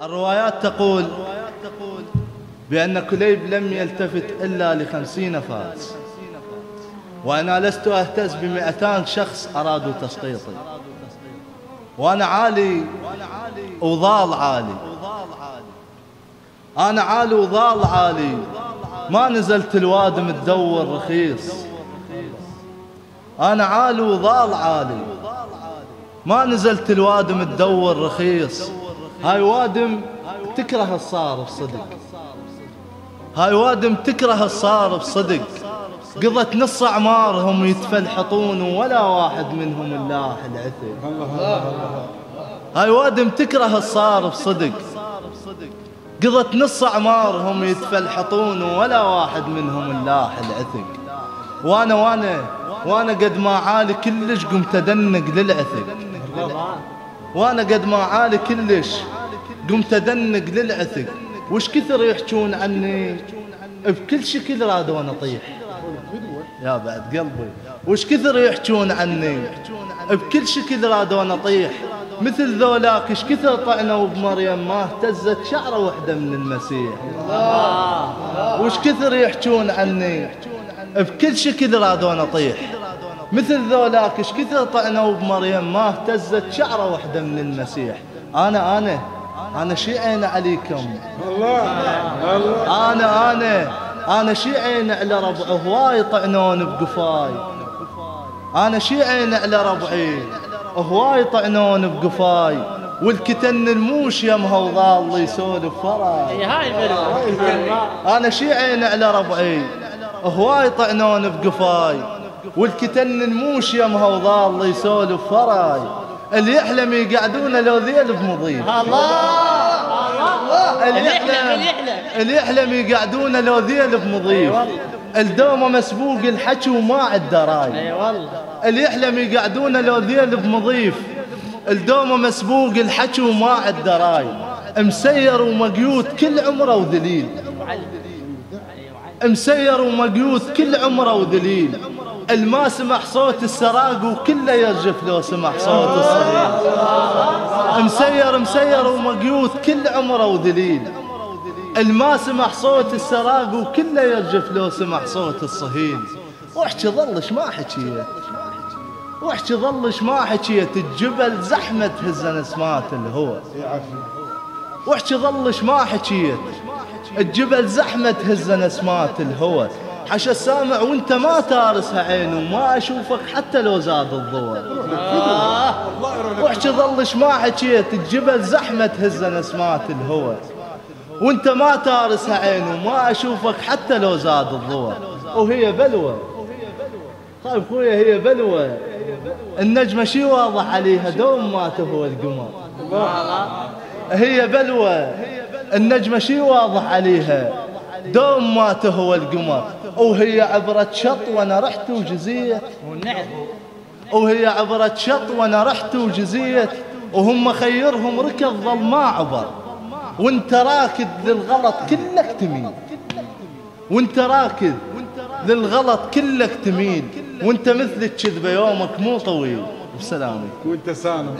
الروايات تقول بأن كليب لم يلتفت إلا ل50 فارس، وأنا لست أهتز ب200 شخص أرادوا تسقيطي، وأنا عالي وظال عالي، أنا عالي وظال عالي، ما نزلت الوادم تدور رخيص. أنا عالي وظال عالي، ما نزلت الوادم تدور رخيص. هاي وادم تكره الصارف صدق، هاي وادم تكره الصارف صدق. قضت نص أعمارهم يتفلحطون ولا واحد منهم اللاح العثق. هاي وادم تكره الصارف صدق، قضت نص أعمارهم يتفلحطون ولا واحد منهم اللاح العثق. وانا قد ما عالي كلش قمت أدنق للعثق، وانا قد ما عالي كلش قمت أدنق للعثق. وش كثر يحجون عني بكل شكل رادون أطيح يا بعد قلبي، وش كثر يحجون عني بكل شكل رادون أطيح. مثل ذولاك ايش كثر طعنوا بمريم ما اهتزت شعرة وحدة من المسيح. وش كثر يحجون عني بكل شكل رادون أطيح. مثل ذولاك ايش كثر طعنوا بمريم ما اهتزت شعرة وحدة من المسيح. أنا شيعين عليكم، أنا شيعين على ربع هواي طعنون بقفاي، أنا شيعين على ربعي هواي طعنون بقفاي. والكتن الموش يمها وظال يسولف فراي. أنا شيعين على ربعي هواي طعنون بقفاي، والكتن الموش يمها وظال يسولف فراي. اللي يحلم يقعدون لو ذيل بمضيف، اللي يحلم يقعدون لو ذيل بمضيف. الدومه مسبوق الحكي وما عد راي، اللي يحلم يقعدون لو ذيل بمضيف. الدومه مسبوق الحكي وما عد راي. مسير ومقيود كل عمره وذليل، مسير ومقيود كل عمره وذليل. الما سمح صوت السراق وكله يرجف لو سمح صوت الصهيل. مسير ومقيود كل عمره وذليل. الما سمح صوت السراق وكله يرجف لو سمح صوت الصهيل. واحكي ظلش ما حكيت، واحكي ظلش ما حكيت. الجبل زحمة تهز نسمات الهوى، واحكي ظلش ما حكيت. الجبل زحمة تهز نسمات الهوى. حش السامع وانت ما تارسها عين وما اشوفك حتى لو زاد الضوء. واحكي ظلش ما حكيت. الجبل زحمة تهز نسمات الهوى، وانت ما تارسها عين وما اشوفك حتى لو زاد الضوء. وهي بلوى طيب خويا، هي بلوى. النجمة شي واضح عليها دوم ما تهوى القمر. هي بلوى النجمة شي واضح عليها دوم ما تهوى القمر. وهي عبرة شط وانا رحت وجزيت، وهي عبرة شط وانا رحت وجزيت. وهم خيرهم ركض ظل ما عبر، وانت راكد للغلط كلك تميل، وانت راكد للغلط كلك تميل. وانت مثل الكذبة يومك مو طويل. بسلامي وانت سالم.